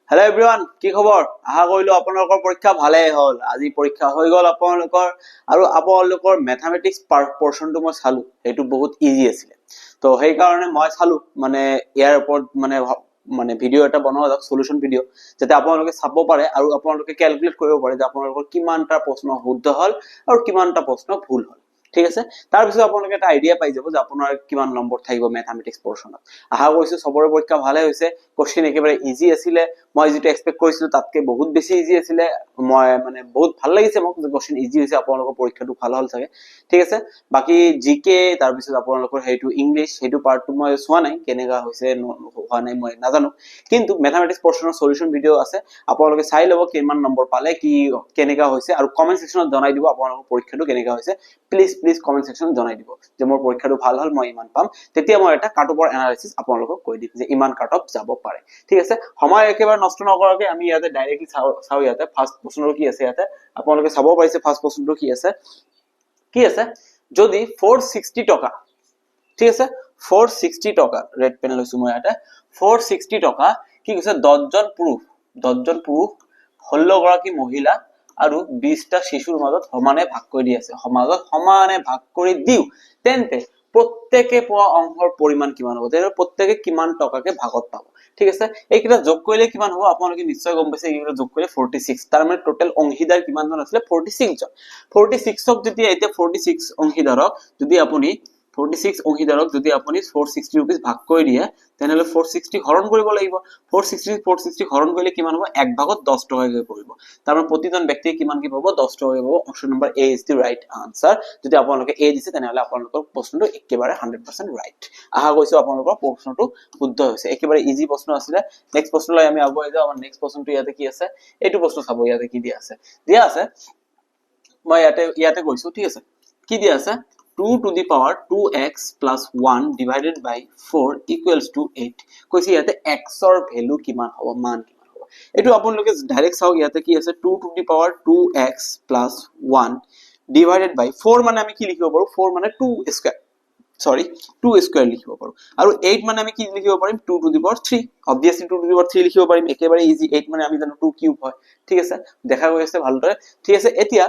hello everyone কি খবৰ আশা কৰিলো আপোনালোকৰ পৰীক্ষা ভালেই হ'ল আজি পৰীক্ষা হৈ গল আপোনালোকৰ আৰু আপোনালোকৰ ম্যাথমেটিক্স পোৰশনটো মই চালো এটো বহুত ইজি আছিল তো সেই কাৰণে মই চালো মানে ইয়াৰ ওপৰত মানে ভিডিও এটা বনোৱা যাক সলিউশন ভিডিও যাতে আপোনালোকে চাব পাৰে আৰু আপোনালোকে ক্যালকুলেট কৰিব পাৰে যে আপোনালোকৰ কিমানটা প্ৰশ্ন শুদ্ধ হ'ল আৰু কিমানটা প্ৰশ্ন ভুল হ'ল ঠিক আছে তাৰ পিছত আপোনালোকে এটা আইডিয়া পাই যাব যে আপোনাৰ কিমান নম্বৰ থাকিব ম্যাথমেটিক্স পোৰশনত আশা কৰিছো সবৰে পৰীক্ষা ভালে হৈছে কোশ্চেন একেবাৰে ইজি আছিল মই যেটো এক্সপেক্ট কৰিছিলো তাতকে বহুত বেছি ইজি আছিল মই মানে বহুত ভাল লাগিছে মোক যে কোশ্চেন ইজি হৈছে আপোনালোকৰ পৰীক্ষাটো ভাল হ'ল থাকে ঠিক আছে বাকি জিকে তাৰ পিছত আপোনালোকৰ হেতু ইংলিশ হেতু পাৰ্টটো মই চোৱা নাই কেনেকা হৈছে হোৱা নাই মই নাজানো কিন্তু ম্যাথমেটিক্স পোৰশনৰ সলিউশন ভিডিও আছে আপোনালোকে চাই লব কিমান নম্বৰ পালে কি কেনেকা হৈছে আৰু কমেন্ট সেকশনত জনাই দিব আপোনালোকৰ পৰীক্ষাটো কেনেকা হৈছে প্লিজ কমেন্ট সেকশনত জনাই দিব যে মোৰ পৰীক্ষাটো ভাল হ'ল মই ইমান পাম তেতিয়া মই এটা কাট অফৰ এনালাইসিস আপোনালোকক কৈ দিম যে ইমান কাট অফ যাব পাৰে ঠিক আছে সময় একেবাৰে নষ্ট নকৰাকৈ আমি ইয়াতে ডাইৰেক্টলি চাও ইয়াতে ফাৰ্স্ট প্ৰশ্নটো কি আছে ইয়াতে আপোনালোকে চাব পাৰিছে ফাৰ্স্ট প্ৰশ্নটো কি আছে যদি 460 টকা ঠিক আছে 460 টকা ৰেড পেন লৈছো মই ইয়াতে 460 টকা কি কৈছে 10 জন পুৰুষ 16 গৰাকী মহিলা আৰু 20টা শিশুৰ মাজত সমানে ভাগ কৰি দি আছে সমাজত সমানে ভাগ কৰি দিও তেন্তে প্ৰত্যেককে পোৱা অংকৰ পৰিমাণ কিমান হ'ব তেৰ প্ৰত্যেককে কিমান টকাকে ভাগত পাব ঠিক আছে এইকিটা যোগ কৰিলে কিমান হ'ব আপোনালোকে নিশ্চয় গম পাইছে এইকিটা যোগ কৰিলে 46 তাৰ মানে টোটাল অংশীদাৰ কিমান জন আছিল 46 জন 46 ক যদি এতিয়া 46 অংশীদাৰক যদি আপুনি 46 অংশীদাৰক যদি আপুনি 460 रुपीस ভাগ কৰি দিয়ে তেনহলে 460 হৰণ কৰিব লাগিব 460 হৰণ কৰিলে কিমান হ'ব এক ভাগত 10 টকাকৈ পৰিব তাৰ মানে প্ৰতিজন ব্যক্তিয়ে কিমান কি পাব 10 টকাকৈ পাব option number A is the right answer যদি আপোনালোকে এ দিছে তেনহলে আপোনালোকৰ প্ৰশ্নটো একেবাৰে 100% ৰাইট আশা কৰিছো আপোনালোকৰ প্ৰশ্নটো শুদ্ধ হৈছে একেবাৰে ইজি প্ৰশ্ন আছিল নেক্সট প্ৰশ্নলৈ আমি আগুৱাই যাও আমাৰ নেক্সট প্ৰশ্নটো ইয়াতে কি আছে এইটো প্ৰশ্ন চাব ইয়াতে কি দিয়া আছে মই ইয়াতে কৈছো ঠিক আছে কি দিয়া আছে 2 to the power 2x plus 1 divided by 4 equals to 8 কৈছে ইয়াতে x ৰ ভ্যালু কিমান হ'ব মান কিমান হ'ব এটো আপোনালোকে ডাইৰেক্ট চাও ইয়াতে কি আছে 2 to the power 2x plus 1 divided by 4 মানে আমি কি লিখিব পাৰো 4 মানে 2 স্কয়াৰ সৰি 2 স্কয়াৰ লিখিব পাৰো আৰু 8 মানে আমি কি লিখিব পাৰিম 2 to the power 3 obviously 2 to the power 3 লিখিব পাৰিম একেবাৰে ইজি 8 মানে আমি জানো 2 কিউব হয় ঠিক আছে দেখা গৈ আছে ভালদৰে ঠিক আছে এতিয়া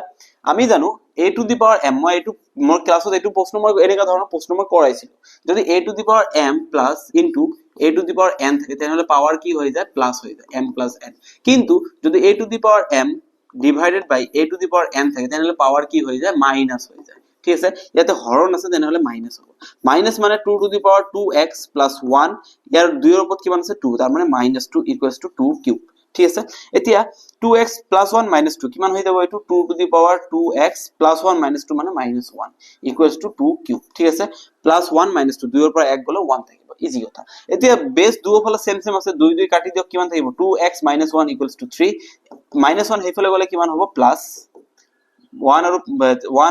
আমি জানো a to the power m মই এটো মোৰ ক্লাছত এটো প্ৰশ্ন মই এনেকা ধৰণৰ প্ৰশ্ন মই কৰাইছিল যদি a to the power m plus into a to the power n থাকে তেনহলে পাওয়ার কি হৈ যায় প্লাস হৈ যায় m plus n কিন্তু যদি a to the power m divided by a to the power n থাকে তেনহলে পাওয়ার কি হৈ যায় মাইনাস হৈ যায় ঠিক আছে ইয়াতে হৰণ আছে তেনহলে মাইনাস হ'ব মাইনাস মানে 2 to the power 2x plus 1 ইয়াৰ 2 ৰ ওপৰত কিমান আছে 2 তাৰ মানে -2 = 2 কিউব ঠিক আছে এতিয়া 2x plus 1 minus 2 কিমান হৈ যাব এটো 2 to the power 2x plus 1 minus 2 মানে -1 equals to 2 কিউব ঠিক আছে plus 1 minus 2 2 ৰ পৰা 1 গলে 1 থাকিব ইজি কথা এতিয়া বেস দুফালে সেম আছে 2 2 কাটি দিয়ক কিমান থাকিব 2x - 1 equals to 3 -1 হেফালে গলে কিমান হ'ব প্লাস 1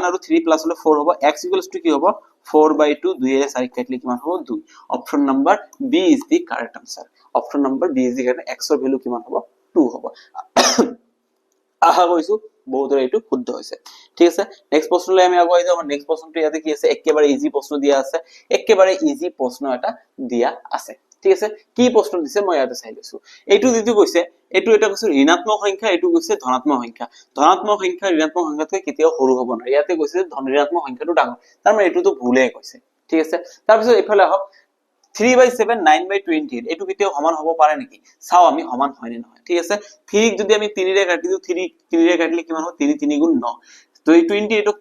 আৰু 3 প্লাস হলে 4 হ'ব x equals to কি হ'ব 4/2 2 এর সাইড কাটলে কিমান হ'ব 2 option number B is the correct answer option number B is the correct x এর ভ্যালু কিমান হ'ব 2 হ'ব আহা কৈছো বহুতৰে এটো শুদ্ধ হৈছে ঠিক আছে নেক্সট প্ৰশ্নলৈ আমি আগুৱাই যাও আমাৰ নেক্সট প্ৰশ্নটো ইয়াতে কি আছে একেবাৰে ইজি প্ৰশ্ন দিয়া আছে একেবাৰে ইজি প্ৰশ্ন এটা দিয়া আছে ঠিক আছে কি প্ৰশ্ন দিছে মই ইয়াতে চাই লৈছো এইটো যেটো কৈছে এটা কৈছে ঋণাত্মক সংখ্যা এটো কৈছে ধনাত্মক সংখ্যা ঋণাত্মক সংখ্যাতকৈ কেতিয়াও সৰু হ'ব নোৱাৰে ইয়াতে কৈছে ঋণাত্মক সংখ্যাটো ডাঙৰ তাৰ মানে এটোটো ভুলে কৈছে ঠিক আছে তাৰ পিছত এফালে আহক 3/7 9/20 এটো কেতিয়াও সমান হ'ব পাৰে নেকি চাও আমি সমান হয় নে নহয় ঠিক আছে 3 যদি আমি 3 ৰে কাটি দিও 3 ৰে কাটিলে কিমান হ'ব 3 3 গুণ 9 তো 20 এটো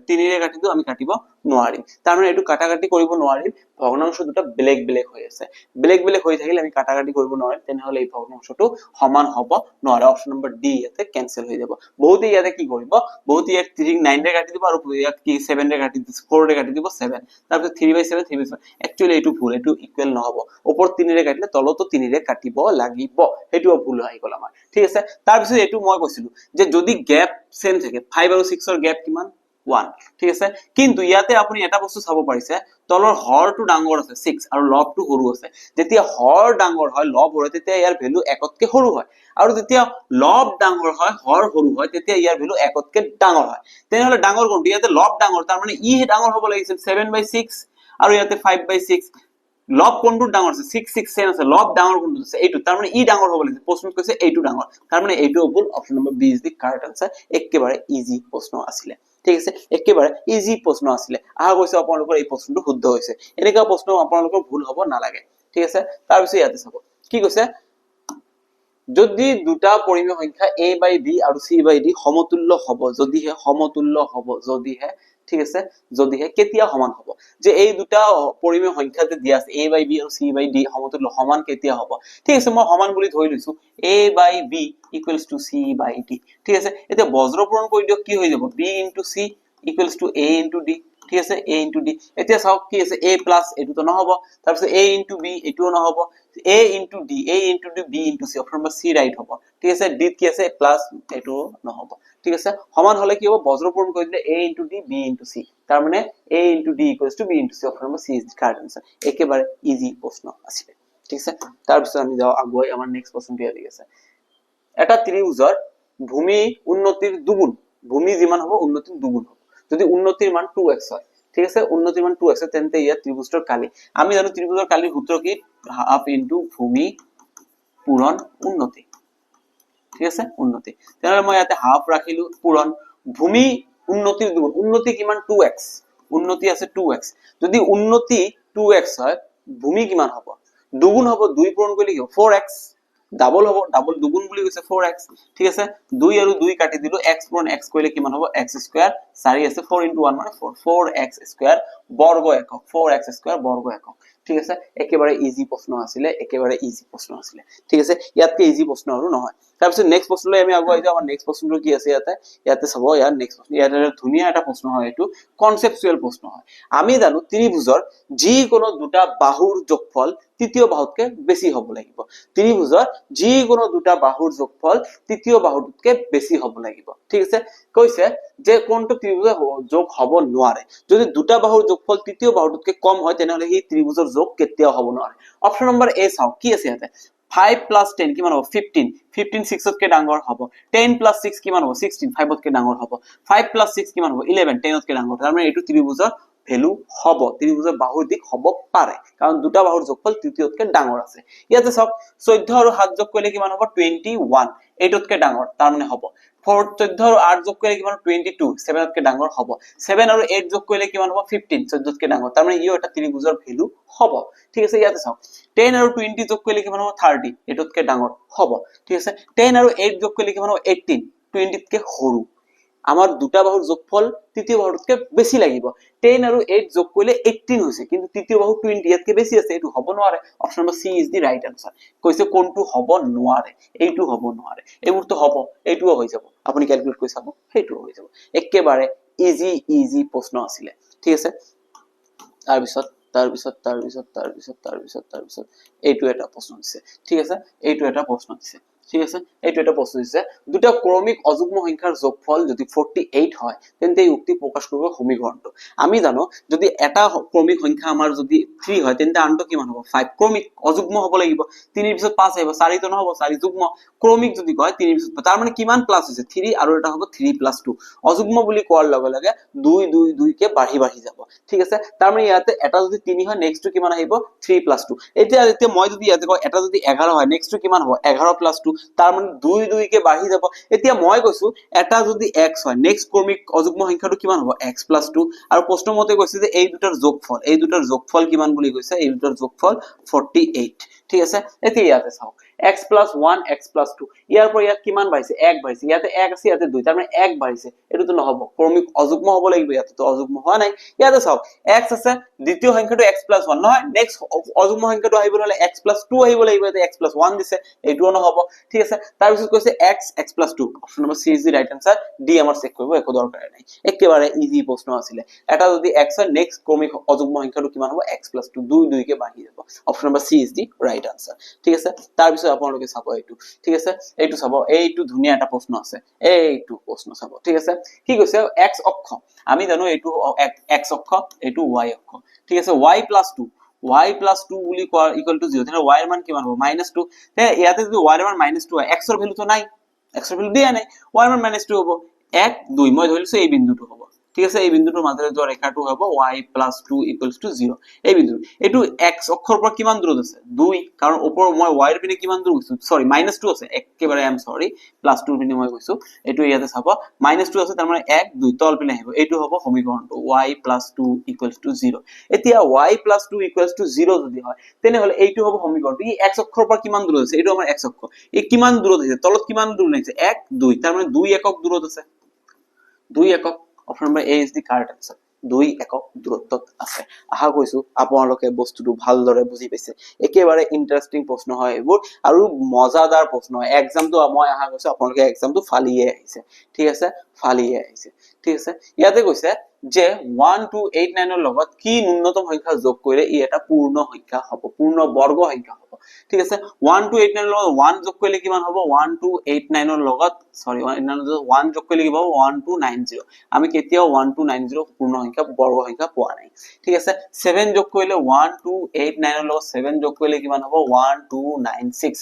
3 ৰে কাটি দিও আমি কাটিব নোৱাৰিম তাৰ মানে এটো কাটাকাটি কৰিব নোৱাৰিম ভগ্নাংশ দুটা বেলেগ হৈ আছে বেলেগ হৈ থাকিলে আমি কাটাকাটি কৰিব নোৱাৰিম তেনেহলে এই ভগ্নাংশটো সমান হ'ব নোৱাৰে অপচন নম্বৰ ডি ইয়াতে ক্যান্সেল হৈ যাব বহুতে ইয়াতে কি কৰিব বহুতে ইয়াক 9 ৰে কাটি দিব আৰু ইয়াক কি 7 ৰে কাটি দিব 4 ৰে কাটি দিব 7 তাৰপিছত 3/7 3/7 একচুয়ালি এটো ভুল এটো ইকুয়াল নহব ওপৰ 3 ৰে কাটিলে তলতো 3 ৰে কাটিব লাগিব হেতু ভুল হৈ গল আমাৰ ঠিক আছে তাৰপিছত এটো মই কৈছিলো যে যদি গ্যাপ সেম থাকে 5 আৰু 6 ৰ গ্যাপ কিমান 1 ঠিক আছে কিন্তু ইয়াতে আপুনি এটা বস্তু চাব পাৰিছে তলৰ হৰটো ডাঙৰ আছে 6 আৰু লবটো সৰু আছে যেতিয়া হৰ ডাঙৰ হয় লব সৰু তেতিয়া ইয়াৰ ভ্যালু একতকে সৰু হয় আৰু যেতিয়া লব ডাঙৰ হয় হৰ সৰু হয় তেতিয়া ইয়াৰ ভ্যালু একতকে ডাঙৰ হয় তেনেহলে ডাঙৰ কোনটো ইয়াতে লব ডাঙৰ তাৰ মানে ই ডাঙৰ হ'ব লাগিছিল 7/6 আৰু ইয়াতে 5/6 লব কোনটো ডাঙৰ আছে 6 6 7 আছে লব ডাঙৰ কোনটো আছে এইটো তাৰ মানে ই ডাঙৰ হ'ব লাগে প্ৰশ্নত কৈছে এইটো ডাঙৰ তাৰ মানে এইটো ভুল option number B is the correct answer একেবাৰে ইজি প্ৰশ্ন আছিলে ঠিক আছে একেবাৰে ইজি প্ৰশ্ন আছিলে আহা কৈছে আপোনালোকৰ এই প্ৰশ্নটো শুদ্ধ হৈছে এনেকা প্ৰশ্ন আপোনালোকৰ ভুল হ'ব নালাগে ঠিক আছে তাৰ পিছত ইয়াতে চাব কি কৈছে যদি দুটা পৰিমেয় সংখ্যা a by b আৰু c by d সমতুল্য হ'ব যদিহে সমতুল্য হ'ব যদিহে ঠিক আছে যদিহে কেতিয়া সমান হ'ব যে এই দুটা পৰিমেয় সংখ্যা যে দিয়া আছে a by b আৰু c by d সমতুল্য সমান কেতিয়া হ'ব ঠিক আছে মই সমান বুলি ধৰি লৈছো a by b equals to c by d ঠিক আছে এতিয়া বজ্ৰপূৰণ কৰি দিয়ক কি হৈ যাব b into c equals to a into d ঠিক আছে a into d এতিয়া চাওক কি আছে a plus এটো তো নহব তাৰ পিছত a into b এটোও নহব a into d b into c option number c right হ'ব ঠিক আছে d কি আছে প্লাস এটো নহব ঠিক আছে সমান হলে কি হ'ব বজ্ৰপূৰণ কৰি দিলে a into d b into c তাৰ মানে a into d equals to b into c option number c is correct answer একেবাৰে ইজি প্ৰশ্ন আছিল ঠিক আছে তাৰ পিছত আমি যাও আগুৱাই আমাৰ নেক্সট প্ৰশ্নটো ইয়াত আছে এটা ত্ৰিভুজৰ ভূমি উন্নতিৰ দুগুণ ভূমি যিমান হ'ব উন্নতিৰ দুগুণ হ'ব যদি উন্নতিৰ মান 2x হয় ঠিক আছে উন্নতিৰ মান 2x তেন্তে ইয়া ত্ৰিভুজৰ কালি আমি জানো ত্ৰিভুজৰ কালিৰ সূত্ৰ কি হাফ ইনটু ভূমি পূৰণ উন্নতি ঠিক আছে উন্নতি তেনে মই ইয়াতে হাফ ৰাখিলো পূৰণ ভূমি উন্নতিৰ দুগুণ উন্নতি কিমান 2x উন্নতি আছে 2x যদি উন্নতি 2x হয় ভূমি কিমান হ'ব দুগুণ হ'ব 2 পূৰণ কৰিলে কি হ'ব 4x ডাবল হ'ব ডাবল দুগুণ বুলি কৈছে 4x ঠিক আছে 2 আৰু 2 কাটি দিলো x পূৰণ x কৰিলে কিমান হ'ব x স্কয়াৰ 4 আছে 4 * 1 মানে 4 4x স্কয়াৰ বৰ্গ একক 4x স্কয়াৰ বৰ্গ একক ঠিক আছে একেবাৰে ইজি প্ৰশ্ন আছিল একেবাৰে ইজি প্ৰশ্ন আছিল ঠিক আছে ইয়াতকে ইজি প্ৰশ্ন আৰু নহয় তাৰ পিছত নেক্সট প্ৰশ্নলৈ আমি আগুৱাই যাওঁ আমাৰ নেক্সট প্ৰশ্নটো কি আছে ইয়াতে চাব ইয়াৰ নেক্সট প্ৰশ্ন ইয়াতে ধুনিয়া এটা প্ৰশ্ন হয় এটো কনসেপচুৱেল প্ৰশ্ন হয় আমি জানো ত্ৰিভুজৰ যিকোনো দুটা বাহুৰ যোগফল তৃতীয় বাহুতকে বেছি হ'ব লাগিব ত্ৰিভুজৰ যিকোনো দুটা বাহুৰ যোগফল তৃতীয় বাহুতকে বেছি হ'ব লাগিব ঠিক আছে কৈছে যে কোনটো ত্ৰিভুজৰ যোগ হ'ব নোৱাৰে যদি দুটা বাহুৰ যোগফল তৃতীয় বাহুতকে কম হয় তেনেহলে এই ত্ৰিভুজৰ যোগ কেতিয়াও হ'ব নোৱাৰে অপচন নম্বৰ এ চাও কি আছে ইয়াতে 5 plus 10 কিমান হ'ব 15 15 6 তকৈ ডাঙৰ হ'ব 10 plus 6 কিমান হ'ব 16 5 তকৈ ডাঙৰ হ'ব 5 plus 6 কিমান হ'ব 11 10 তকৈ ডাঙৰ তাৰ মানে এইটো ত্ৰিভুজৰ ভ্যালু হ'ব ত্ৰিভুজৰ বাহুৰ দিক হ'ব পাৰে কাৰণ দুটা বাহুৰ যোগফল তৃতীয়তকৈ ডাঙৰ আছে ইয়াতে চাওক 14 আৰু 7 যোগ কৰিলে কিমান হ'ব 21 8তকৈ ডাঙৰ তাৰ মানে হ'ব 14 আৰু 8 যোগ কৰিলে কিমান 22 7তকৈ ডাঙৰ হ'ব 7 আৰু 8 যোগ কৰিলে কিমান হ'ব 15 14তকৈ ডাঙৰ তাৰ মানে ইও এটা ত্ৰিভুজৰ ভ্যালু হ'ব ঠিক আছে ইয়াতে চাওক 10 আৰু 20 যোগ কৰিলে কিমান হ'ব 30 8তকৈ ডাঙৰ হ'ব ঠিক আছে 10 আৰু 8 যোগ কৰিলে কিমান হ'ব 18 20তকৈ সৰু আমাৰ দুটা বাহুৰ যোগফল তৃতীয় বাহুতকৈ বেছি লাগিব 10 আৰু 8 যোগ কৰিলে 18 হৈছে কিন্তু তৃতীয় বাহু 20 ইয়াতকৈ বেছি আছে এটো হ'ব নোৱাৰে option number C is the right answer কৈছে কোনটো হ'ব নোৱাৰে এইটো হ'ব নোৱাৰে এইবোৰটো হ'ব এইটোও হৈ যাব আপুনি ক্যালকুলেট কৰি চাব সেইটো হৈ যাব একেবাৰে ইজি প্ৰশ্ন আছিল ঠিক আছে তাৰপিছত এইটো এটা প্ৰশ্ন দিছে ঠিক আছে এইটো এটা প্ৰশ্ন দিছে ঠিক আছে এইটো এটা প্ৰশ্ন দিছে দুটা ক্ৰমিক অযুগ্ম সংখ্যাৰ যোগফল যদি 48 হয় তেন্তে এই উক্তি প্ৰকাশ কৰিব সমীকৰণটো আমি জানো যদি এটা ক্ৰমিক সংখ্যা আমাৰ যদি 3 হয় তেন্তে আনটো কিমান হ'ব 5 ক্ৰমিক অযুগ্ম হ'ব লাগিব 3 এৰ পিছত 5 আহিব 4 তো নহব 4 যুগ্ম ক্ৰমিক যদি কয় 3 এৰ পিছত তাৰ মানে কিমান প্লাস হৈছে 3 আৰু এটা হ'ব 3 + 2 অযুগ্ম বুলি কোৱাৰ লগে লগে 2 2 2 কে বাঢ়ি যাব ঠিক আছে তাৰ মানে ইয়াতে এটা যদি 3 হয় নেক্সট কিমান আহিব 3 + 2 এতিয়া মই যদি ইয়াতে কয় এটা যদি 11 হয় নেক্সট কিমান হ'ব 11 + 2 তাৰ মানে 2 2 কে বাঢ়ি যাব এতিয়া মই কৈছো এটা যদি x হয় নেক্সট ক্ৰমিক অযুগ্ম সংখ্যাটো কিমান হ'ব x + 2 আৰু প্ৰশ্ন মতে কৈছে যে এই দুটাৰ যোগফল কিমান বুলি কৈছে এই দুটাৰ যোগফল 48 ঠিক আছে এতিয়া ইয়াতে চাও x + 1 x + 2 ইয়াৰ পৰা ইয়াত কিমান বাঢ়িছে 1 বাঢ়িছে ইয়াতে 1 আছে ইয়াতে 2 তাৰ মানে 1 বাঢ়িছে এটো নহব ক্ৰমিক অযুগ্ম হ'ব লাগিব ইয়াতে তো অযুগ্ম হোৱা নাই ইয়াতে চাওক x আছে দ্বিতীয় সংখ্যাটো x + 1 নহয় নেক্সট অযুগ্ম সংখ্যাটো আহিব হলে x + 2 আহিব লাগিব ইয়াতে x + 1 দিছে এইটোও নহব ঠিক আছে তাৰ পিছত কৈছে x + 2 option number C is the right answer D আমাৰ চেক কৰিব একো দৰকাৰ নাই একেবাৰে ইজি প্ৰশ্ন আছিল এটা যদি x হয় নেক্সট ক্ৰমিক অযুগ্ম সংখ্যাটো কিমান হ'ব x + 2 2 2 কে বাঢ়ি যাব option number C is the right answer ঠিক আছে তাৰ পিছত আপোনালোকে চাব এইটো ঠিক আছে এইটো চাব এইটো ধুনিয়া এটা প্ৰশ্ন আছে এইটো প্ৰশ্ন চাব ঠিক আছে কি কৈছে x অক্ষ আমি জানো এইটো x অক্ষ এইটো y অক্ষ ঠিক আছে y + 2 y + 2 বুলি কোৱা ইকুয়াল টু 0 তাহলে y এর মান কিমান হ'ব -2 তে ইয়াতে যদি y এর মান -2 হয় x এর ভ্যালু তো নাই x এর ভ্যালু দিয়া নাই y এর মান -2 হ'ব 1 2 মই ধৰিছো এই বিন্দুটো হ'ব ঠিক আছে এই বিন্দুটোৰ মাজেৰে যোৱা ৰেখাটো হ'ব y + 2 = 0 এই বিন্দু এটো x অক্ষৰ পৰা কিমান দূৰত আছে 2 কাৰণ ওপৰ মই y ৰ পিনে কিমান দূৰ গৈছো সৰি -2 আছে একেবাৰে আই এম সৰি +2 পিনে মই গৈছো এটো ইয়াতে চাব -2 আছে তাৰ মানে 1 2 তল পিনে আহিব এটো হ'ব সমীকৰণটো y + 2 = 0 এতিয়া y + 2 = 0 যদি হয় তেনেহলে এইটো হ'ব সমীকৰণটো ই x অক্ষৰ পৰা কিমান দূৰত আছে এটো আমাৰ x অক্ষ এই কিমান দূৰত আছে তলত কিমান দূৰত আছে 1 2 তাৰ মানে 2 একক দূৰত আছে 2 একক option number A is the correct answer 2 একক দূৰত্বত আছে আশা কৰিছো আপোনালোকে বস্তুটো ভালদৰে বুজি পাইছে একেবাৰে ইন্টাৰেষ্টিং প্ৰশ্ন হয় এইবোৰ আৰু মজাদাৰ প্ৰশ্ন হয় এক্সামটো মই আশা কৰিছো আপোনালোকে এক্সামটো ফালিয়ে আহিছে ঠিক আছে ফালিয়ে আহিছে ঠিক আছে ইয়াতে কৈছে যে 1 2 8 9 ৰ লগত কি ন্যূনতম সংখ্যা যোগ কৰিলে ই এটা পূৰ্ণ সংখ্যা হ'ব পূৰ্ণ বৰ্গ সংখ্যা হ'ব ঠিক আছে 1 2 8 9 ৰ লগত 1 যোগ কৰিলে কিমান হ'ব 1 2 8 9 ৰ লগত সৰি 1 যোগ কৰিলে কি হ'ব 1290 আমি কেতিয়াও 1290 পূৰ্ণ সংখ্যা বৰ্গ সংখ্যা পোৱা নাই ঠিক আছে 7 যোগ কৰিলে 1289 ৰ লগত 7 যোগ কৰিলে কিমান হ'ব 1296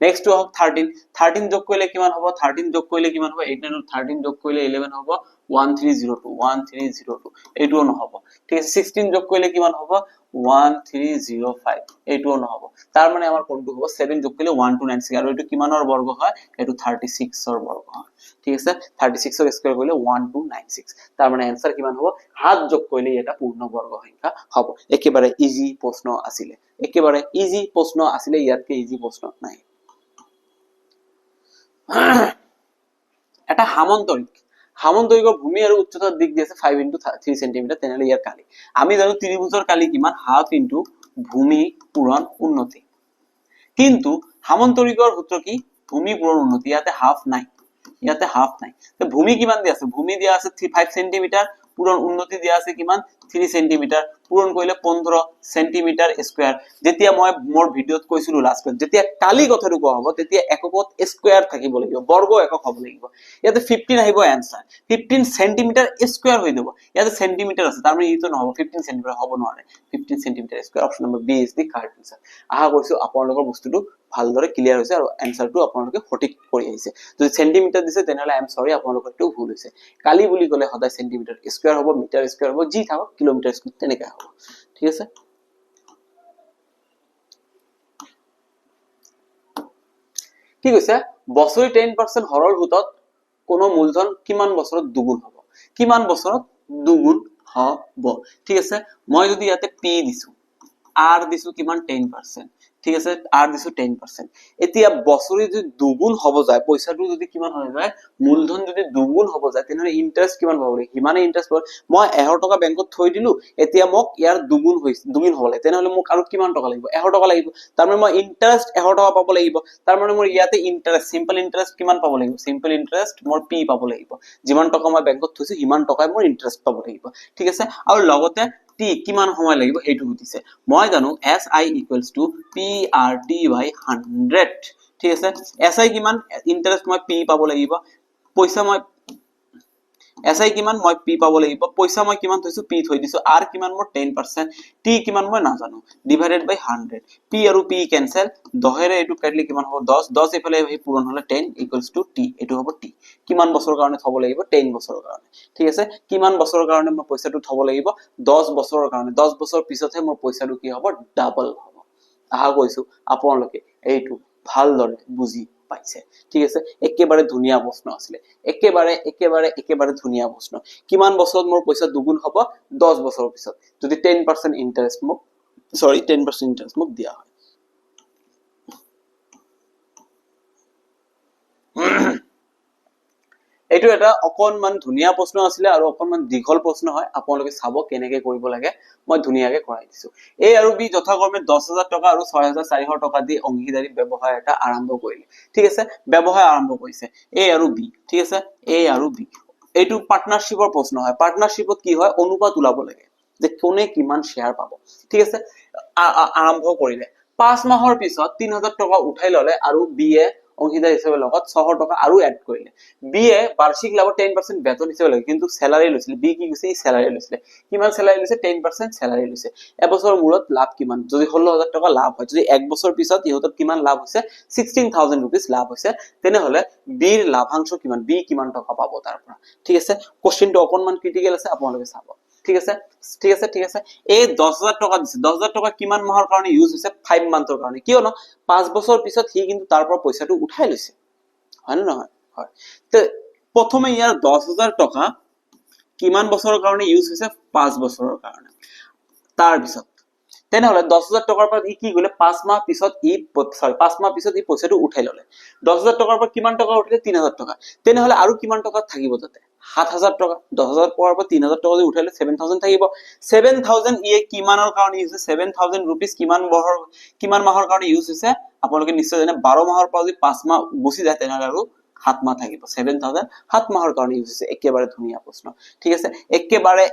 নেক্সট হক 13 যোগ কৰিলে কিমান হ'ব 13 যোগ কৰিলে কিমান হ'ব 8 9 13 যোগ কৰিলে 11 হ'ব 1302 এইটোও নহব ঠিক আছে 16 যোগ কৰিলে কিমান হ'ব 1305 এইটোও নহব তাৰ মানে আমাৰ কোনটো হ'ব 7 যোগ কৰিলে 1296 আৰু এটো কিমানৰ বৰ্গ হয় এটো 36 ৰ বৰ্গ হয় ঠিক আছে 36 ৰ স্কয়াৰ কৰিলে 1296 তাৰ মানে आंसर কিমান হ'ব 7 যোগ কৰিলে এটা পূৰ্ণ বৰ্গ সংখ্যা হ'ব একেবাৰে ইজি প্ৰশ্ন আছিল একেবাৰে ইজি প্ৰশ্ন আছিল ইয়াতকে ইজি প্ৰশ্ন নাই এটা হামন্তৰিকৰ ভূমি আৰু উচ্চতাৰ দিক দি আছে 5 * 3 cm তেনেহলে ইয়াৰ কালি আমি জানো ত্ৰিভুজৰ কালি কিমান হাফ ইনটু ভূমি পূৰণ উন্নতি কিন্তু হামন্তৰিকৰ সূত্ৰ কি ভূমি পূৰণ উন্নতি ইয়াতে হাফ নাই তো ভূমি কিমান দিয়া আছে ভূমি দিয়া আছে 5 cm পূৰণ উন্নতি দিয়া আছে কিমান 3 cm পূৰণ কৰিলে 15 cm স্কয়াৰ যেতিয়া মই মোৰ ভিডিওত কৈছিলো লাষ্ট যেতিয়া কালি কথাটো কোৱা হ'ব তেতিয়া এককত স্কয়াৰ থাকিব লাগিব বৰ্গ একক হ'ব লাগিব ইয়াতে 15 আহিব आंसर 15 cm স্কয়াৰ হৈ যাব ইয়াতে সেন্টিমিটাৰ আছে তাৰ মানে ইটো নহব 15 cm হ'ব নোৱাৰে 15 cm square option number B is the correct answer আশা কৰিছো আপোনালোকৰ বস্তুটো ভালদৰে ক্লিয়াৰ হৈছে আৰু आंसरটো আপোনালোকে সঠিক কৰি আহিছে যদি সেন্টিমিটাৰ দিছে তেনেহলে আই এম সৰি আপোনালোকৰ এটো ভুল হৈছে কালি বুলি ক'লে সদায় সেন্টিমিটাৰ স্কয়াৰ হ'ব মিটাৰ স্কয়াৰ হ'ব জি থাকক কিলোমিটাৰ স্কয়াৰ তেনেকা হ'ব ঠিক আছে কি কৈছে বছৰি 10% সৰল সুতত কোন মূলধন কিমান বছৰত দুগুণ হ'ব কিমান বছৰত দুগুণ হ'ব ঠিক আছে মই যদি ইয়াতে p দিছো r দিছো কিমান 10% ঠিক আছে r দিছো 10% এতিয়া বছৰি যদি দুগুণ হ'ব যায় পইচাটো যদি কিমান হৈ যায় মূলধন যদি দুগুণ হ'ব যায় তেনে ইন্টাৰেষ্ট কিমান পাব লাগে কিমানে ইন্টাৰেষ্ট পাব মই 1000 টকা বেংকত থৈ দিলো এতিয়া মোক ইয়াৰ দুগুণ হ'ব লাগে তেনেহলে মোক আৰু কিমান টকা লাগিব 1000 টকা লাগিব তাৰ মানে মই ইন্টাৰেষ্ট 1000 টকা পাব লাগিব তাৰ মানে মোৰ ইয়াতে ইন্টাৰেষ্ট সিম্পল ইন্টাৰেষ্ট কিমান পাব লাগিব সিম্পল ইন্টাৰেষ্ট মোৰ p পাব লাগিব যিমান টকা মই বেংকত থৈছো হিমান টকাই মোৰ ইন্টাৰেষ্ট পাব লাগিব ঠিক আছে আৰু লগতে t কিমান সময় লাগিব হেতু দিছে মই জানো si = PRT/100 ঠিক আছে si কিমান ইন্টাৰেষ্ট মই p পাব লাগিব পইচা মই si কিমান মই p পাব লাগিব পইচা মই কিমান থৈছো p থৈ দিছো r কিমান মোৰ 10% t কিমান মই নাজানো ডিভাইডেড বাই 100 p আৰু p ক্যান্সেল 10 ৰে এটো কাটলে কিমান হ'ব 10 এফালে পূৰণ হলে 10 = t এটো হ'ব t কিমান বছৰৰ কাৰণে থব লাগিব 10 বছৰৰ কাৰণে ঠিক আছে কিমান বছৰৰ কাৰণে মই পইচাটো থব লাগিব 10 বছৰৰ কাৰণে 10 বছৰ পিছতহে মোৰ পইচাটো কি হ'ব ডাবল হ'ব আশা কৰিছো আপোনালোকে এইটো ভালদৰে বুজি পাইছে ঠিক আছে একেবাৰে ধুনিয়া প্ৰশ্ন আছিল একেবাৰে ধুনিয়া প্ৰশ্ন কিমান বছৰত মোৰ পইচা দুগুণ হ'ব 10 বছৰৰ পিছত যদি 10% ইন্টাৰেষ্ট মোক 10% ইন্টাৰেষ্ট মোক দিয়া হয় এটো এটা অকনমান ধুনিয়া প্ৰশ্ন আছিল আৰু অকনমান দীঘল প্ৰশ্ন হয় আপোনালোকে চাব কেনেকৈ কৰিব লাগে মই ধুনিয়াকৈ কৰাই দিছো এ আৰু বি যথাক্ৰমে 10000 টকা আৰু 6400 টকা দি অংশীদাৰী ব্যৱসায় এটা আৰম্ভ কৰিলে ঠিক আছে ব্যৱসায় আৰম্ভ কৰিছে এ আৰু বি ঠিক আছে এ আৰু বি এইটো পাৰ্টনাৰশ্বিপৰ প্ৰশ্ন হয় পাৰ্টনাৰশ্বিপত কি হয় অনুপাত ওলাব লাগে যে কোনে কিমান শেয়াৰ পাব ঠিক আছে আৰম্ভ কৰিলে 5 মাহৰ পিছত 3000 টকা উঠাই ললে আৰু বি এ অংশীদাৰ হিচাপে লগত 600 টকা আৰু এড কৰিলে বি এ বাৰ্ষিক লাভৰ 10% বেতন হিচাপে লাগে কিন্তু স্যালাৰি লৈছিল বি কি কৈছে ই স্যালাৰি লৈছিল কিমান স্যালাৰি লৈছে 10% স্যালাৰি লৈছে এবছৰৰ মূৰত লাভ কিমান যদি 16000 টকা লাভ হয় যদি এক বছৰ পিছত ইহঁতৰ কিমান লাভ হৈছে 16000 rupees লাভ হৈছে তেনেহলে বিৰ লাভাংশ কিমান বি কিমান টকা পাব তাৰ পৰা ঠিক আছে কোশ্চেনটো অকনমান ক্ৰিটিকেল আছে আপোনালোকে চাব ঠিক আছে এই 10000 টকা দিছে 10000 টকা কিমান মাহৰ কাৰণে ইউজ হৈছে 5 মান্থৰ কাৰণে কিয়নো 5 বছৰ পিছত হি কিন্তু তাৰ পৰা পইচাটো উঠাই লৈছে হয় না নহয় হয় তে প্ৰথমে ইয়াৰ 10000 টকা কিমান বছৰৰ কাৰণে ইউজ হৈছে 5 বছৰৰ কাৰণে তাৰ পিছত তেনেহলে 10000 টকাৰ পৰা ই কি গলে 5 মাহ পিছত ই 5 মাহ পিছত ই পইচাটো উঠাই ললে 10000 টকাৰ পৰা কিমান টকা উঠিলে 3000 টকা তেনেহলে আৰু কিমান টকা থাকিব তাতে 7000 টকা 10000 পৰৰ পৰা 3000 টকা যদি উঠাইলে 7000 থাকিব 7000 ই কিমানৰ কাৰণে ইউজ হৈছে 7000 rupees কিমান মাহৰ কাৰণে ইউজ হৈছে আপোনালোকে নিশ্চয় জানে 12 মাহৰ পৰা যদি 5 মাহ গুছি যায় তেনেহলে আৰু 7 মাহ থাকিব 7000 7 মাহৰ কাৰণে ইউজ হৈছে একেবাৰে ধুনিয়া প্ৰশ্ন ঠিক আছে একেবাৰে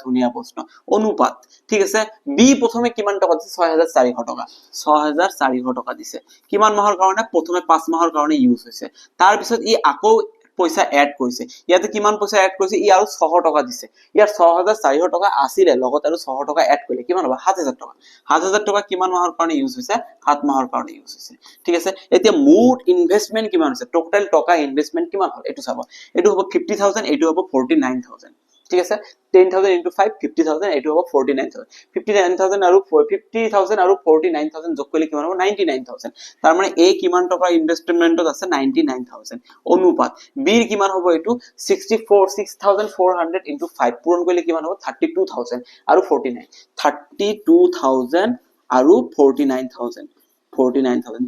ধুনিয়া প্ৰশ্ন অনুপাত ঠিক আছে বি প্ৰথমে কিমান টকা দিছে 6400 টকা 6400 টকা দিছে কিমান মাহৰ কাৰণে প্ৰথমে 5 মাহৰ কাৰণে ইউজ হৈছে তাৰ পিছত ই আকৌ পইচা এড কৰিছে ইয়াতে কিমান পইচা এড কৰিছে ই আৰু 600 টকা দিছে ইয়াৰ 6400 টকা আছিল লগত আৰু 600 টকা এড কৰিলে কিমান হ'ব 7000 টকা কিমান মাহৰ কাৰণে ইউজ হৈছে 7 মাহৰ কাৰণে ইউজ হৈছে ঠিক আছে এতিয়া মুঠ ইনভেষ্টমেন্ট কিমান হৈছে টোটাল টকা ইনভেষ্টমেন্ট কিমান হ'ল এটো চাব এটো হ'ব 50000 এটো হ'ব 49000 ঠিক আছে 10000 into 5 50000 এটো হ'ব 49000 59000 আৰু 50000 আৰু 49000 যোগ কৰিলে কিমান হ'ব 99000 তাৰ মানে এ কিমান টকা ইনভেষ্টমেন্টত আছে 99000 অনুপাত বি কিমান হ'ব এটো 6400 into 5 পূৰণ কৰিলে কিমান হ'ব 32000 আৰু 49 32000 আৰু 49000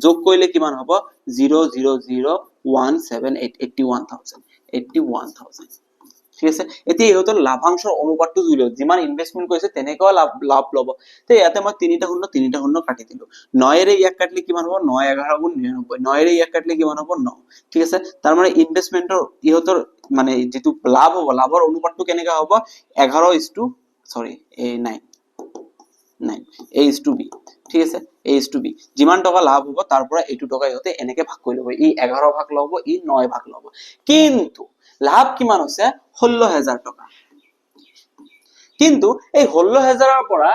যোগ কৰিলে কিমান হ'ব 0001788 ঠিক আছে এতিয়া ইহঁতৰ লাভাংশৰ অনুপাতটো জুইল যিমান ইনভেষ্টমেন্ট কৰিছে তেনেকৈ লাভ লব তে ইয়াতে মই 3টা শূন্য কাটি দিলো 9 এৰে ইয়াক কাটলে কিমান হ'ব 9 11 গুণ 99 9 এৰে ইয়াক কাটলে কিমান হ'ব 9 ঠিক আছে তাৰ মানে ইনভেষ্টমেন্টৰ ইহঁতৰ মানে যেটো লাভ হ'ব লাভৰ অনুপাতটো কেনেকা হ'ব 9 ঠিক আছে a/b যিমান টকা লাভ হ'ব তাৰ পৰা এইটো টকা ইহঁতে এনেকে ভাগ কৰি ল'ব ই 11 ভাগ ল'ব ই 9 ভাগ ল'ব কিন্তু লাভ কিমান হৈছে 16000 টকা কিন্তু এই 16000 ৰ পৰা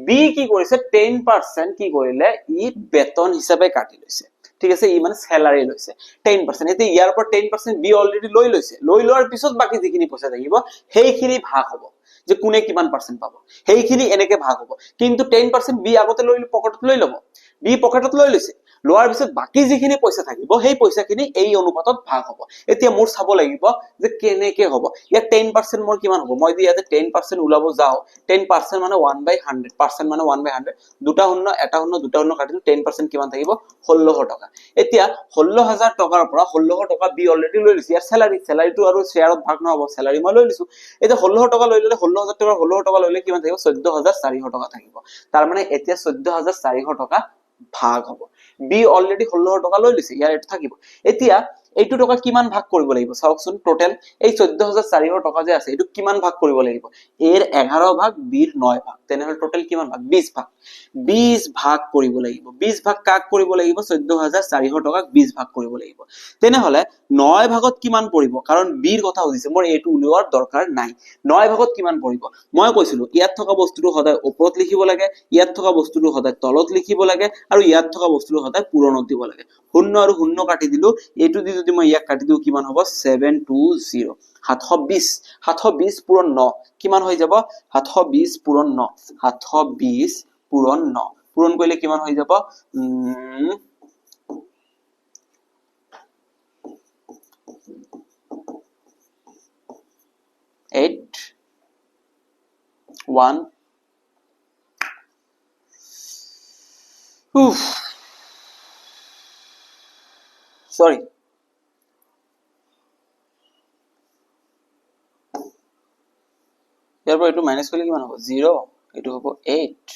বি কি কৰিছে 10% কি কৰিলে ই বেতন হিচাপে কাটি লৈছে ঠিক আছে ই মানে স্যালাৰি লৈছে 10% এতে ইয়াৰ পৰা 10% বি অলৰেডি লৈ লৈছে লৈ লোৱাৰ পিছত বাকি যিখিনি পইচা থাকিব সেইখিনি ভাগ হ'ব যে কোনে কিমান পার্সেন্ট পাবো সেইখিনি এনেকে ভাগ হ'ব কিন্তু 10% বি আগতে লৈ পকেটত লৈ লব বি পকেটত লৈ লৈছে লোৱাৰ পিছত বাকি যিখিনি পইচা থাকিব সেই পইচাখিনি এই অনুপাতত ভাগ হ'ব এতিয়া মোৰ চাব লাগিব যে কেনেকে হ'ব ইয়া 10% মোৰ কিমান হ'ব মই দি ইয়াতে 10% উলাব যাও 10% মানে 1/100% মানে 1/100 দুটা শূন্য এটা শূন্য দুটা শূন্য কাটিলে 10% কিমান থাকিব 1600 টকা এতিয়া 16000 টকাৰ পৰা 1600 টকা বি অলৰেডি লৈ লৈছে ইয়াৰ স্যালাৰিটো আৰু শেয়াৰত ভাগ নহব স্যালাৰি মই লৈ লৈছো এতিয়া 1600 টকা লৈ ললে 16000 টকা 1600 টকা ললে কিমান থাকিব 14400 টকা থাকিব তাৰ মানে এতিয়া 14400 টকা ভাগ হ'ব বি অলৰেডি 1600 টকা লৈ লৈছে ইয়াৰ এটো থাকিব এতিয়া এইটো টকা কিমান ভাগ কৰিব লাগিব চাওকচোন টোটাল এই 14400 টকা যে আছে এটো কিমান ভাগ কৰিব লাগিব এৰ 11 ভাগ বিৰ 9 ভাগ তেনেহলে টোটাল কিমান ভাগ 20 ভাগ কৰিব লাগিব 20 ভাগ কাক কৰিব লাগিব 14400 টকাক 20 ভাগ কৰিব লাগিব তেনেহলে 9 ভাগত কিমান পৰিব কাৰণ বিৰ কথা হৈছে মোৰ এটো উলিওৱাৰ দৰকাৰ নাই 9 ভাগত কিমান পৰিব মই কৈছিলো ইয়াত থকা বস্তুটো সদায় ওপৰত লিখিব লাগে ইয়াত থকা বস্তুটো সদায় তলত লিখিব লাগে আৰু ইয়াত থকা বস্তুটো সদায় পূৰণত দিব লাগে শূন্য আৰু শূন্য কাটি দিলো এটো দি যদি মই ইয়াক কাটি দিও কিমান হ'ব 720 720 পূৰণ 9 কিমান হৈ যাব 720 পূৰণ 9 720 পূৰণ 9 পূৰণ কৰিলে কিমান হৈ যাব 1 sorry ইয়াৰ পৰা এটো মাইনাস কৰিলে কিমান হ'ব 0 এটো হ'ব 8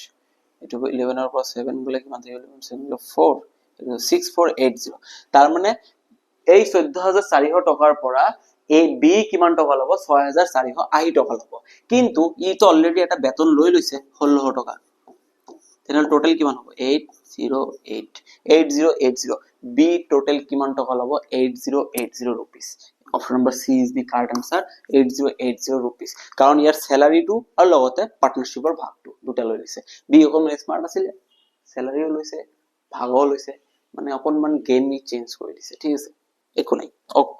এটো 11 ৰ পৰা 7 গলে কিমান থাকিব 7 4 6480 তাৰ মানে এই 14400 টকাৰ পৰা এ বি কিমান টকা লব 6480 টকা লব কিন্তু ই তো অলৰেডি এটা বেতন লৈ লৈছে 1600 টকা তেনেহলে টোটাল কিমান হ'ব 8080 বি টোটেল কিমান টকা ল'ব 8080 rupees option number C is the correct answer 8080 rupees কাৰণ ইয়াৰ স্যালাৰিটো আৰু লগতে পাৰ্টনাৰশ্বিপৰ ভাগটো দুটা লৈ লৈছে বি অকমান স্মাৰ্ট আছিলে স্যালাৰিও লৈছে ভাগও লৈছে মানে অকনমান গেম চেঞ্জ কৰি দিছে ঠিক আছে একো নাই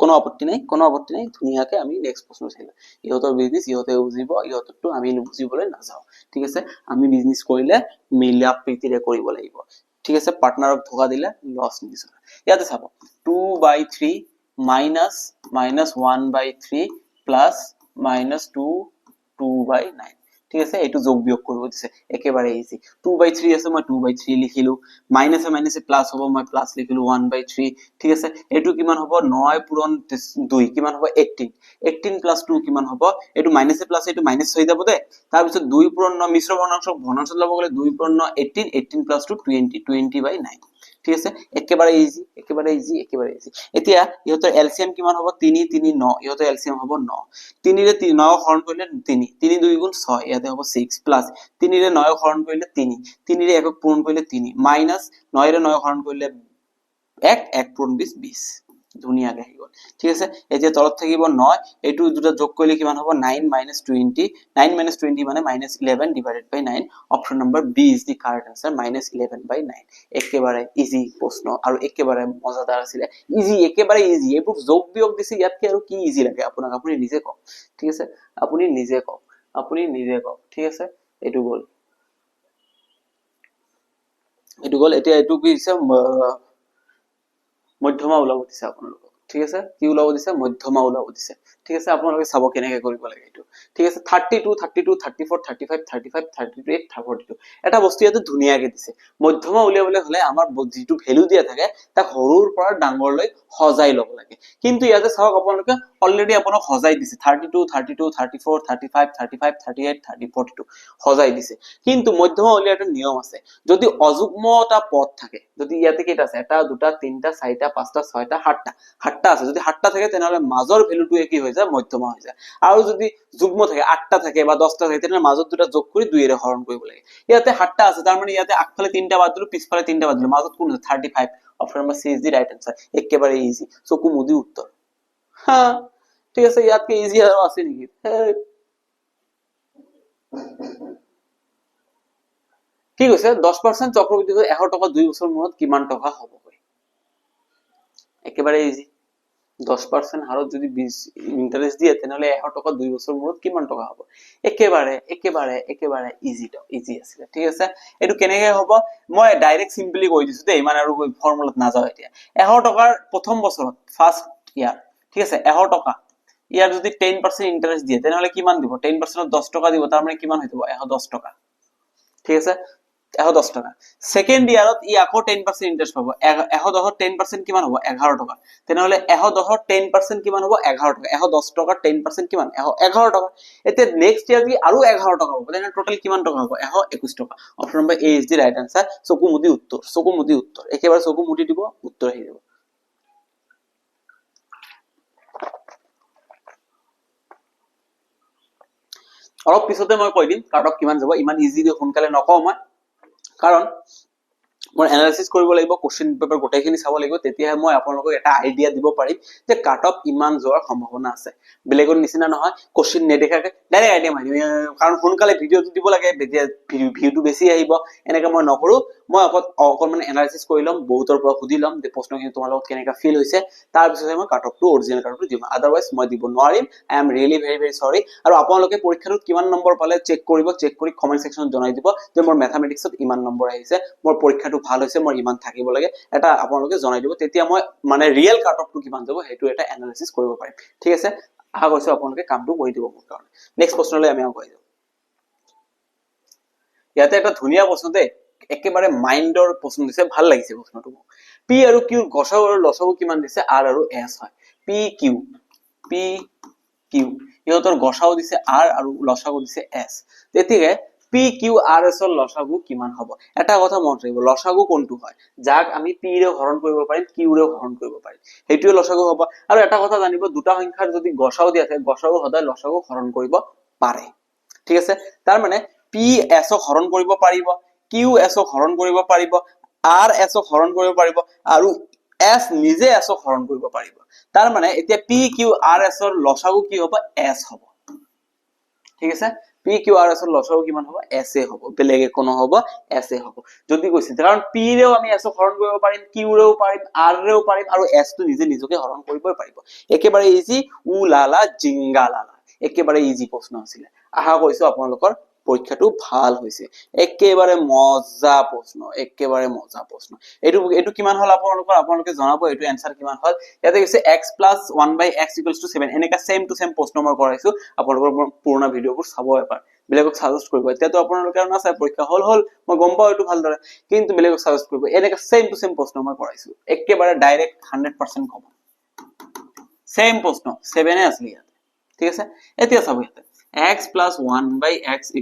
কোনো আপত্তি নাই ধুনীয়াকে আমি নেক্সট প্ৰশ্ন চাইলো ইহঁতৰ বিজনেস ইহঁতে বুজিব ইহঁতৰটো আমি বুজিবলৈ নাযাও ঠিক আছে আমি বিজনেস কৰিলে মিলা প্ৰীতিৰে কৰিব লাগিব ঠিক আছে পাৰ্টনাৰক ধোকা দিলে লছ নিদিছো ইয়াতে চাব 2/3 minus 1/3 plus minus 2/9 ঠিক আছে এইটো যোগ বিয়োগ কৰিব দিছে একেবাৰে ইজি 2/3 আছে মই 2/3 লিখিলো মাইনাসে মাইনাসে প্লাস হ'ব মই প্লাস লিখিলো 1/3 ঠিক আছে এইটো কিমান হ'ব 9 পূৰণ 2 কিমান হ'ব 18 18 plus 2 কিমান হ'ব এইটো মাইনাসে প্লাস এইটো মাইনাস হৈ যাব দে তাৰ পিছত 2 পূৰণ 9 মিশ্ৰ ভগ্নাংশ ল'ব গলে 2 পূৰণ 9 18 18 plus 2 20 20/9 ঠিক আছে একেবাৰে ইজি এতিয়া ইহঁতৰ এলসিএম কিমান হ'ব 3 3 9 ইহঁতৰ এলসিএম হ'ব 9 3 ৰে 9 হৰণ কৰিলে 3 3 2 গুণ 6 ইয়াতে হ'ব 6 প্লাস 3 ৰে 9 হৰণ কৰিলে 3 3 ৰে 1 পূৰণ কৰিলে 3 মাইনাস 9 ৰে 9 হৰণ কৰিলে 1 1 পূৰণ 20 20 ধুনীয়াকে হৈ গ'ল ঠিক আছে এতিয়া তলত থাকিব 9 এইটো দুটা যোগ কৰিলে কিমান হ'ব 9 minus 20 9 minus 20 মানে -11 divided by 9 option number B is the correct answer -11/9 একেবাৰে ইজি প্ৰশ্ন আৰু একেবাৰে মজাদাৰ আছিল ইজি একেবাৰে ইজি এইবোৰ যোগ বিয়োগ দিছে ইয়াতকে আৰু কি ইজি লাগে আপোনাক আপুনি নিজে কওক ঠিক আছে আপুনি নিজে কওক ঠিক আছে এইটো গ'ল এতিয়া এইটো কি দিছে মধ্যমা ওলাব দিছে আপোনালোকক ঠিক আছে কি ওলাব দিছে মধ্যমা ওলাব দিছে ঠিক আছে আপোনালোকে চাব কেনেকৈ কৰিব লাগে এইটো ঠিক আছে 32 32 34 35 35 38 42 এটা বস্তু ইয়াতে ধুনীয়াকে দিছে মধ্যমা উলিয়াবলৈ হলে আমাৰ যিটো ভ্যালু দিয়া থাকে তাক সৰুৰ পৰা ডাঙৰলৈ সজাই ল'ব লাগে কিন্তু ইয়াতে চাওক আপোনালোকে অলৰেডি আপোনাক সজাই দিছে 32 32 34 35 35 38 30 42 সজাই দিছে কিন্তু মধ্যমা উলিয়াওয়ার নিয়ম আছে যদি অযুগ্মটা পদ থাকে যদি ইয়াতে কেইটা আছে এটা দুটা তিনটা চাৰিটা পাঁচটা ছয়টা সাতটা আছে যদি সাতটা থাকে তেনেহলে মাজৰ ভ্যালুটো কি হৈ যায় মধ্যমা হৈ যায় আৰু যদি যুগ্ম থাকে আঠটা থাকে বা 10টা থাকে তেনেহলে মাজত দুটা যোগ কৰি 2 এৰে হৰণ কৰিব লাগে ইয়াতে সাতটা আছে তাৰ মানে ইয়াতে আগফালে তিনটা বাদ দিলো পিছফালে তিনটা বাদ দিলো মাজত কোন আছে 35 option number C is the right answer একেবাৰে ইজি চকু মুদি উত্তৰ হ্যাঁ ঠিক আছে ইয়াতকে ইজি আৰু আছে নেকি কি কৈছে 10% চক্ৰবৃদ্ধি 100 টকা 2 বছৰ মূৰত কিমান টকা হ'ব একেবাৰে ইজি 10% হাৰত যদি 20 ইন্টাৰেস্ট দিয়ে তেনেহলে 100 টকা 2 বছৰ মূৰত কিমান টকা হ'ব একেবাৰে ইজি আছিল ঠিক আছে এটো কেনেকৈ হ'ব মই ডাইৰেক্ট সিম্পলি কৈ দিছো দেই মানে আৰু ফৰ্মুলাত নাযাও এতিয়া 100 টকাৰ প্ৰথম বছৰত ফাৰ্স্ট ইয়াৰ ঠিক আছে 100 টকা ইয়াৰ যদি 10% ইন্টাৰেস্ট দিয়ে তেনেহলে কিমান দিব 10% 10 টকা দিব তাৰ মানে কিমান হৈ যাব 110 টকা ঠিক আছে 110 টাকা সেকেন্ড ইয়ারত ই আকৌ 10% ইন্টারেস্ট পাবো 110 10% কিমান হ'ব 11 টাকা তেনেহলে 110 10% কিমান হ'ব 11 টাকা 110 টাকা 10% কিমান 11 টাকা এতে নেক্সট ইয়ার কি আৰু 11 টাকা হ'ব তেনে টোটাল কিমান টাকা হ'ব 121 টাকা option number A is the right answer চকু মুদি উত্তৰ একেবাৰে চকু মুদি দিব উত্তৰ আহি যাব অলপ পিছতে মই কৈ দিম কাট অফ কিমান যাব ইমান ইজি সোনকালে নকওঁ মই কাৰণ মই এনালাইসিস কৰিব লাগিব কোশ্চেন পেপাৰ গোটেইখিনি চাব লাগিব তেতিয়া মই আপোনালোকক এটা আইডিয়া দিব পাৰিম যে কাট অফ ইমান যোৱাৰ সম্ভাৱনা আছে বেলেগৰ নিচিনা নহয় কোশ্চেন নেদেখাকে ডাইৰেক্ট আইডিয়া মাৰিম কাৰণ সোনকালে ভিডিওটো দিব লাগে ভিউটো বেছি আহিব এনেকা মই নকৰো মই অকনমান এনালাইসিস কৰি লম বহুতৰ পৰা সুধি লম যে প্ৰশ্নখিনি তোমালোকক কেনেকা ফিল হৈছে তাৰ পিছতে মই কাট অফটো অৰিজিনাল কাট অফটো দিম আদাৰৱাইজ মই দিব নোৱাৰিম আই এম ৰিয়েলি ভেৰি সৰি আৰু আপোনালোকে পৰীক্ষাটোত কিমান নম্বৰ পালে চেক কৰি কমেন্ট সেকশনত জনাই দিব যে মোৰ ম্যাথমেটিক্সত ইমান নম্বৰ আহিছে মোৰ পৰীক্ষাটো ভাল হৈছে মোৰ ইমান থাকিব লাগে এটা আপোনালোকে জনাই দিব তেতিয়া মই মানে ৰিয়েল কাট অফটো কিমান যাব হেতু এটা এনালাইসিস কৰিব পাৰিম ঠিক আছে আশা কৰিছো আপোনালোকে কামটো কৰি দিব মোৰ কাৰণে নেক্সট প্ৰশ্নলৈ আমি গৈ যাম ইয়াতে এটা ধুনীয়া প্ৰশ্ন দে একেবাৰে মাইন্ডৰ প্ৰশ্ন দিছে ভাল লাগিছে প্ৰশ্নটো পি আৰু কিউৰ গসাগু আৰু লসাগু কিমান দিছে আৰ আৰু এস হয় পি কিউ ইহঁতৰ গসাগু দিছে আৰ আৰু লসাগু দিছে এস তেতিয়া পি কিউ আৰ এস এৰ লসাগু কিমান হ'ব এটা কথা মনত ৰাখিব লসাগু কোনটো হয় যাক আমি পি ৰে হৰণ কৰিব পাৰিম কিউ ৰে হৰণ কৰিব পাৰিম হেতুৱে লসাগু হ'ব আৰু এটা কথা জানিব দুটা সংখ্যাৰ যদি গসাগু দিয়া থাকে গসাগু সদায় লসাগু হৰণ কৰিব পাৰে ঠিক আছে তাৰ মানে পি এস ক হৰণ কৰিব পাৰিব কিউ এস ক হৰণ কৰিব পাৰিব আৰ এস ক হৰণ কৰিব পাৰিব আৰু s নিজে s ক হৰণ কৰিব পাৰিব তাৰ মানে এতিয়া p q r s ৰ লসাগু কি হ'ব s হ'ব ঠিক আছে p q r s ৰ লসাগু কিমান হ'ব s এ হ'ব বেলেগ একো নহব s এ হ'ব যদি কৈছে কাৰণ p ৰেও আমি s ক হৰণ কৰিব পাৰিম q ৰেও পাৰিম r ৰেও পাৰিম আৰু s টো নিজে নিজকে হৰণ কৰিবই পাৰিব একেবাৰে ইজি উলালা জিংগালালা একেবাৰে ইজি প্ৰশ্ন আছিল আশা কৰিছো আপোনালোকৰ পৰীক্ষাটো ভাল হৈছে একেবাৰে মজা প্ৰশ্ন এটো কিমান হল আপোনালোকে জনাব এটো आंसर কিমান হল ইয়াতে কৈছে x + 1/x = 7 এনেকা সেম টু সেম প্ৰশ্ন মই কৰাইছো আপোনালোকৰ পুৰণা ভিডিঅবোৰ চাব এবাৰ বেলেগক সাজেষ্ট কৰিব এতিয়াতো আপোনালোকে না চাই পৰীক্ষা হল মই গম পাও এটো ভালদৰে কিন্তু বেলেগক সাজেষ্ট কৰিব এনেকা সেম টু সেম প্ৰশ্ন মই কৰাইছো একেবাৰে ডাইৰেক্ট 100% কমন সেম প্ৰশ্ন 7 এ আছিল ইয়াত ঠিক আছে এতিয়া চাব ইয়াতে x + 1/x =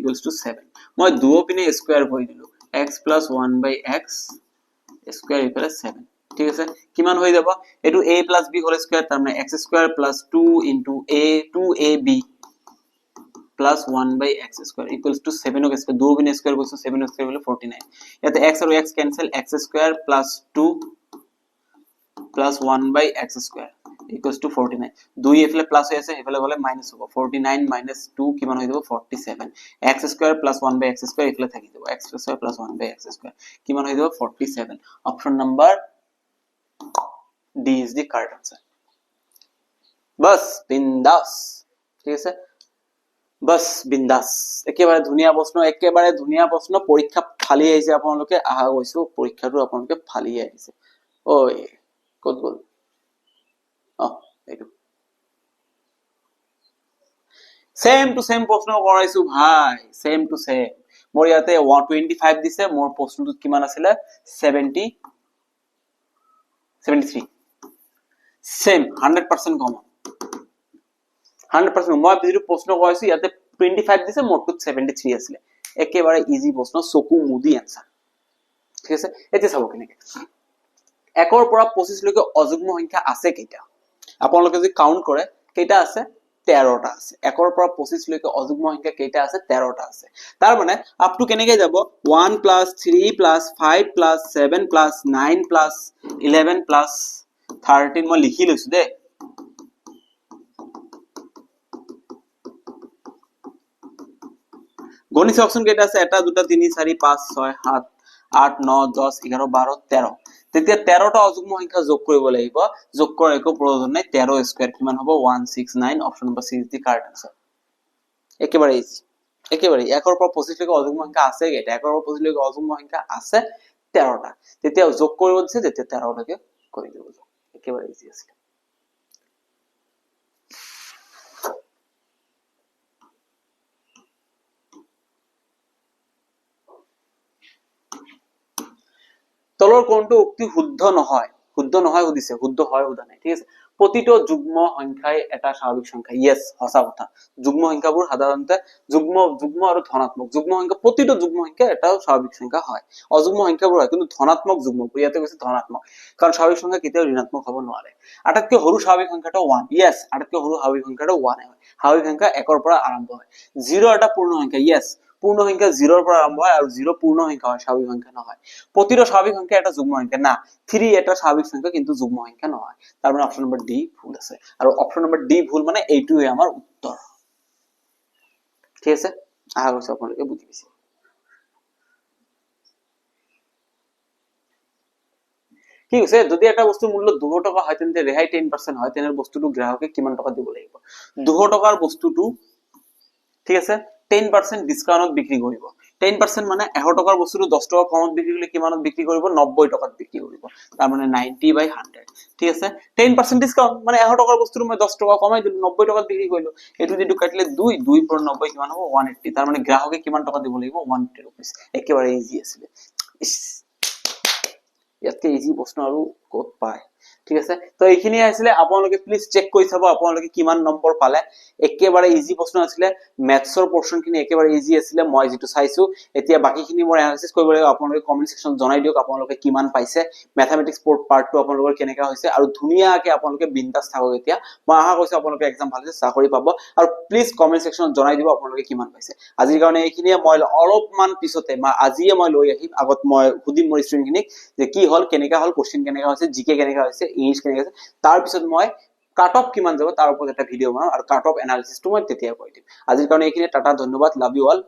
7 মই দুও পিনে স্কয়াৰ কৰি দিলো x + 1/x স্কয়াৰ = 7 ঠিক আছে কিমান হৈ যাব এটো a + b হোল স্কয়াৰ তাৰ মানে x² + 2 * a 2ab + 1/x² = 7 ক দুও পিনে স্কয়াৰ কৰিছো 7 স্কয়াৰ হলে 49 ইয়াতে x আৰু x কেনসেল x² + 2 + 1/x² = 49 2 এফালে প্লাস হৈ আছে এফালে গলে মাইনাস হ'ব 49 - 2 কিমান হৈ যাব 47 x² + 1/x² এফালে থাকি যাব x² + 1/x² কিমান হৈ যাব 47 option number D is the correct answer बस बिंदास ঠিক আছে बस बिंदास একেবাৰে ধুনিয়া প্ৰশ্ন পৰীক্ষা ফালি আহিছে আপোনালোকে আহা গৈছো পৰীক্ষাটো আপোনালোকে ফালি আহিছে ওই কত গল এইটো সেম টু সেম প্ৰশ্ন কৰাইছো ভাই সেম টু সেম মোৰ ইয়াতে 125 দিছে মোৰ প্ৰশ্নটো কিমান আছিল 73 সেম 100% কমন 100% মই ভিডিও প্ৰশ্ন কৰাইছো ইয়াতে 25 দিছে মোৰটো 73 আছিল একেবাৰে ইজি প্ৰশ্ন চকু মুদি आंसर ঠিক আছে এতিয়া চাব কেনেকে 1 ৰ পৰা 25 লৈকে অযুগ্ম সংখ্যা আছে কেইটা আপোনালোকে যদি কাউন্ট কৰে কেইটা আছে 13টা আছে 1 ৰ পৰা 25 লৈকে অযুগ্ম সংখ্যা কেইটা আছে 13টা আছে তাৰ মানে আপ টু কেনেকে যাব 1 + 3 + 5 + 7 + 9 + 11 + 13 মই লিখি লৈছো দে গণিত অপশন কেইটা আছে 1 2 3 4 5 6 7 8 9 10 11 12 13 তেতিয়া 13টা অযুগ্ম সংখ্যা যোগ কৰিব লাগিব যোগ কৰাৰ একো প্ৰয়োজন নাই 13 স্কয়াৰ কিমান হ'ব 169 option number C is the correct answer একেবাৰে ইজি একেবাৰে 1 ৰ পৰা 25 লৈকে অযুগ্ম সংখ্যা আছে কেইটা 1 ৰ পৰা 25 লৈকে অযুগ্ম সংখ্যা আছে 13টা তেতিয়া যোগ কৰিব দিছে তেতিয়া 13 লৈকে কৰি দিব একেবাৰে ইজি আছে তলৰ কোনটো উক্তি শুদ্ধ নহয় সুধিছে শুদ্ধ হয় উদা নাই ঠিক আছে প্ৰতিটো যুগ্ম সংখ্যাই এটা স্বাভাৱিক সংখ্যা ইয়েস সঁচা কথা যুগ্ম সংখ্যাবোৰ সাধাৰণতে যুগ্ম আৰু ধনাত্মক যুগ্ম সংখ্যা প্ৰতিটো যুগ্ম সংখ্যা এটা স্বাভাৱিক সংখ্যা হয় অযুগ্ম সংখ্যাবোৰ হয় কিন্তু ধনাত্মক যুগ্মবোৰ ইয়াতে কৈছে ধনাত্মক কাৰণ স্বাভাৱিক সংখ্যা কেতিয়াও ঋণাত্মক হ'ব নোৱাৰে আটাইতকৈ সৰু স্বাভাৱিক সংখ্যাটো 1 ইয়েস আটাইতকৈ সৰু স্বাভাৱিক সংখ্যাটো 1 হয় স্বাভাৱিক সংখ্যা 1 ৰ পৰা আৰম্ভ হয় 0 এটা পূৰ্ণ সংখ্যা ইয়েস পূৰ্ণ সংখ্যা 0 ৰ পৰা আৰম্ভ হয় আৰু 0 পূৰ্ণ সংখ্যা হয় স্বাভাৱিক সংখ্যা নহয় প্ৰতিটো স্বাভাৱিক সংখ্যা এটা যুগ্ম সংখ্যা না 3 এটা স্বাভাৱিক সংখ্যা কিন্তু যুগ্ম সংখ্যা নহয় তাৰ মানে অপশন নম্বৰ ডি ভুল আছে আৰু অপশন নম্বৰ ডি ভুল মানে এইটোই আমাৰ উত্তৰ ঠিক আছে আহা গৈছে আপোনালোকে বুজি পাইছে কি হৈছে যদি এটা বস্তুৰ মূল্য 200 টকা হয় তেন্তে ৰেহাই 10% হয় তেনে বস্তুটো গ্ৰাহকে কিমান টকা দিব লাগিব 200 টকাৰ বস্তুটো ঠিক আছে 10% ডিসকাউন্টত বিক্ৰী কৰিব 10% মানে 100 টকাৰ বস্তুটো 10 টকা কমত বিক্ৰী কৰিলে কিমানত বিক্ৰী কৰিব 90 টকাত বিক্ৰী কৰিব তাৰ মানে 90/100 ঠিক আছে 10% ডিসকাউন্ট মানে 100 টকাৰ বস্তুটো মই 10 টকা কমাই দিলো 90 টকাত বিক্ৰী কৰিলো এটো যদি কাটিলে 2 ৰ 90 কিমান হ'ব 180 তাৰ মানে গ্ৰাহকে কিমান টকা দিব লাগিব 180 रुपीस একেবাৰে ইজি আছিল ইয়াতে ইজি প্ৰশ্ন আৰু ক'ত পায় ঠিক ঠিক আছে তো এইখিনি আছিলে আপোনালোকে প্লিজ চেক কৰি চাব আপোনালোকে কিমান নম্বৰ পালে একেবাৰে ইজি প্ৰশ্ন আছিলে মেথছৰ পোৰশন খিনি একেবাৰে ইজি আছিলে মই যেটো চাইছো এতিয়া বাকিখিনি মই এনালাইসিস কৰিব লাগিব আপোনালোকে কমেন্ট সেকশন জনাই দিওক আপোনালোকে কিমান পাইছে ম্যাথমেটিক্স পাৰ্টটো আপোনালোকৰ কেনেকা হৈছে আৰু ধুনিয়াকে আপোনালোকে বিন্দাস থাকক এতিয়া মই আশা কৰিছো আপোনালোকে এক্সাম ভালছে চাকৰি পাব আৰু প্লিজ কমেন্ট সেকশনত জনাই দিব আপোনালোকে কিমান পাইছে আজিৰ কাৰণে এইখিনিয়ে মই অলপমান পিছতে আজিয়ে মই লৈ আহিম আগত মই খুদিম মোৰ ষ্টুডেন্টখিনিক যে কি হল কেনেকা হল কোশ্চেন কেনেকা হৈছে জিকে কেনেকা হৈছে ইংলিশ কেনেকা হৈছে তাৰ পিছত মই কাট অফ কিমান যাব তাৰ ওপৰত এটা ভিডিও বনাম আৰু কাট অফ এনালাইসিসটো মই তেতিয়া কৈ দিম আজিৰ কাৰণে এইখিনি টাটা ধন্যবাদ লাভ ইউ অল